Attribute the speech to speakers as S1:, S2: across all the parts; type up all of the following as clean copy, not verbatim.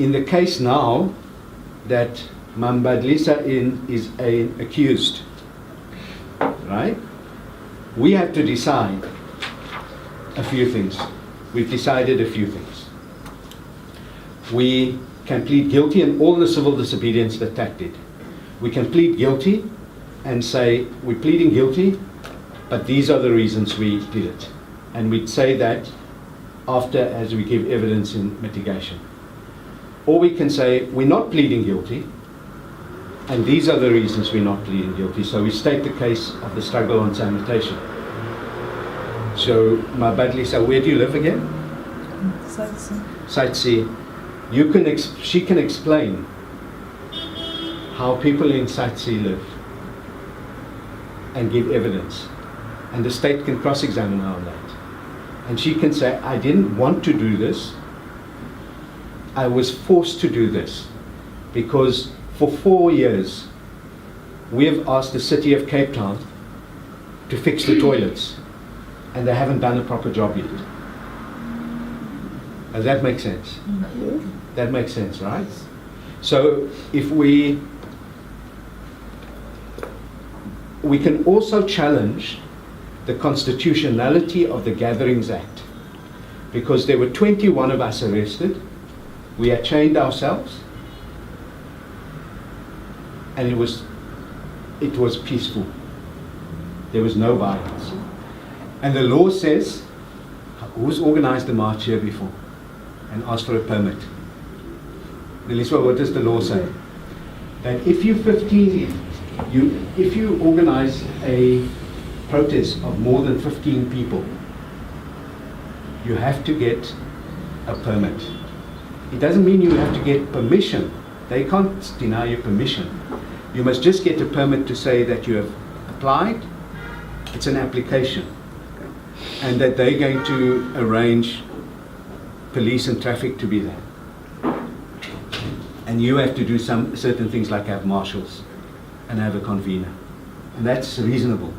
S1: in the case now that Mambadlisa is an accused, right? We have to decide a few things. We've decided a few things. We can plead guilty in all the civil disobedience that TAC did. We can plead guilty and say, we're pleading guilty, but these are the reasons we did it. And we'd say that after, as we give evidence in mitigation. Or we can say, we're not pleading guilty, and these are the reasons we're not pleading guilty. So we state the case of the struggle on sanitation. So, Mabadlisa, where do you live again? Site C. She can explain how people in Site C live and give evidence. And the state can cross-examine her on that. And she can say, I didn't want to do this. I was forced to do this because for 4 years we have asked the city of Cape Town to fix the toilets and they haven't done a proper job yet. Does that make sense? Mm-hmm. That makes sense, right? So if we can also challenge the constitutionality of the Gatherings Act, because there were 21 of us arrested. We had chained ourselves, and it was peaceful. There was no violence. And the law says, who's organized the march here before and asked for a permit? Meliswa, what does the law say? That if you organize a protest of more than 15 people, you have to get a permit. It doesn't mean you have to get permission. They can't deny you permission. You must just get a permit to say that you have applied. It's an application. And that they're going to arrange police and traffic to be there. And you have to do some certain things like have marshals and have a convener. And that's reasonable.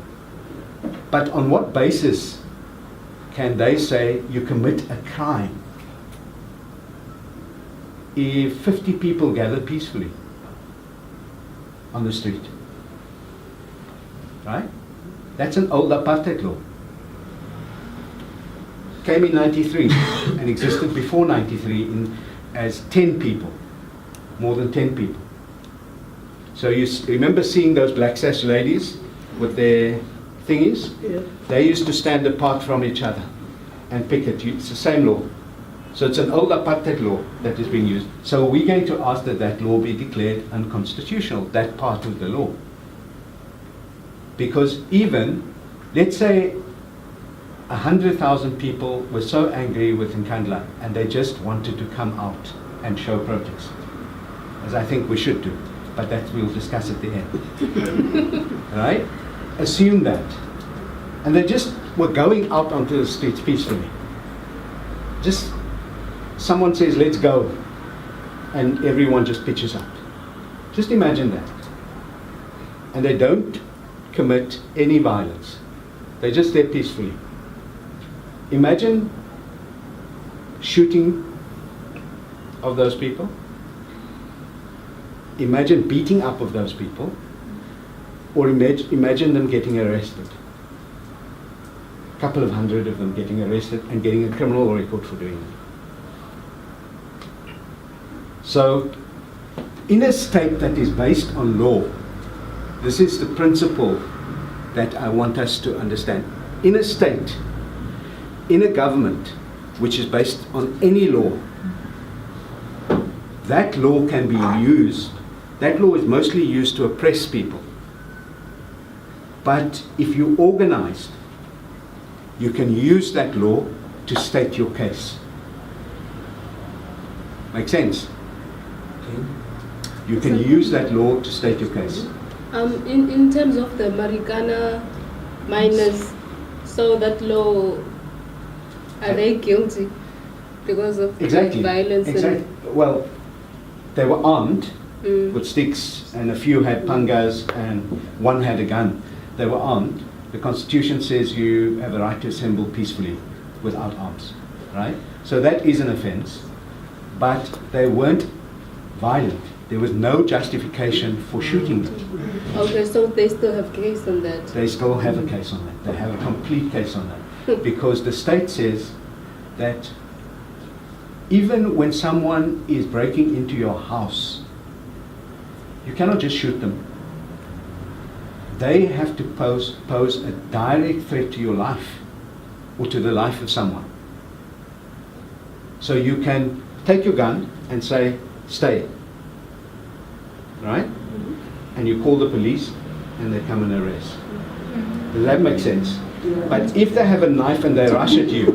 S1: But on what basis can they say you commit a crime if 50 people gather peacefully on the street? Right? That's an old apartheid law. Came in 93 and existed before 93 as 10 people, more than 10 people. So you remember seeing those black sash ladies with their thingies? Yeah. They used to stand apart from each other and picket. It's the same law. So it's an old apartheid law that is being used. So we're going to ask that that law be declared unconstitutional, that part of the law. Because even, let's say, 100,000 people were so angry with Nkandla and they just wanted to come out and show protest, as I think we should do, but that we'll discuss at the end. Right? Assume that. And they just were going out onto the streets peacefully. Just someone says, let's go, and everyone just pitches out. Just imagine that. And they don't commit any violence. They're just there peacefully. Imagine shooting of those people. Imagine beating up of those people. Or imagine them getting arrested. A couple of hundred of them getting arrested and getting a criminal record for doing it. So, in a state that is based on law, this is the principle that I want us to understand. In a state, in a government which is based on any law, that law can be used. That law is mostly used to oppress people. But if you organized, you can use that law to state your case. Make sense? Okay. You can use that law to state your case.
S2: In terms of the Marikana miners, so that law, are they guilty because of violence?
S1: Exactly. Well, they were armed with sticks, and a few had pangas, and one had a gun. They were armed. The Constitution says you have a right to assemble peacefully without arms, right? So that is an offense. but they weren't violent. There was no justification for shooting them.
S2: Okay, so they still have case on that.
S1: They still have a case on that. They have a complete case on that. Because the state says that even when someone is breaking into your house, you cannot just shoot them. They have to pose a direct threat to your life or to the life of someone. So you can take your gun and say, stay. Right? And you call the police and they come and arrest. Does that make sense? But if they have a knife and they rush at you,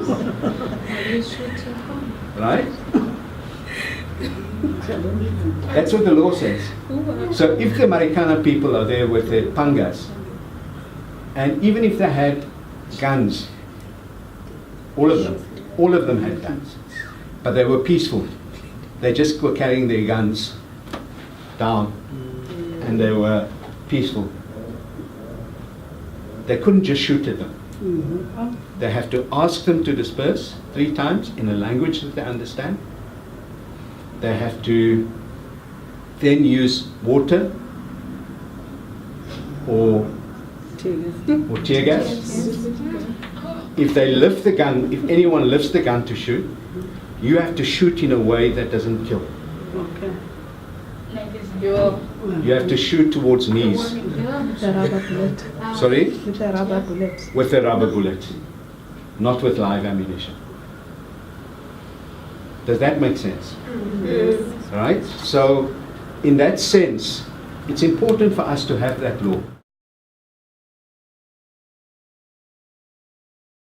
S1: right? That's what the law says. So if the Marikana people are there with their pangas, and even if they had guns, all of them had guns, but they were peaceful. They just were carrying their guns down, and they were peaceful. They couldn't just shoot at them. They have to ask them to disperse 3 times in a language that they understand. They have to then use water or tear gas. If they lift the gun, if anyone lifts the gun to shoot, you have to shoot in a way that doesn't kill.
S3: Okay.
S1: You have to shoot towards knees.
S3: With a rubber bullet.
S1: Sorry?
S3: With a rubber bullet.
S1: With a rubber bullet, not with live ammunition. Does that make sense? Right? So, in that sense, it's important for us to have that law.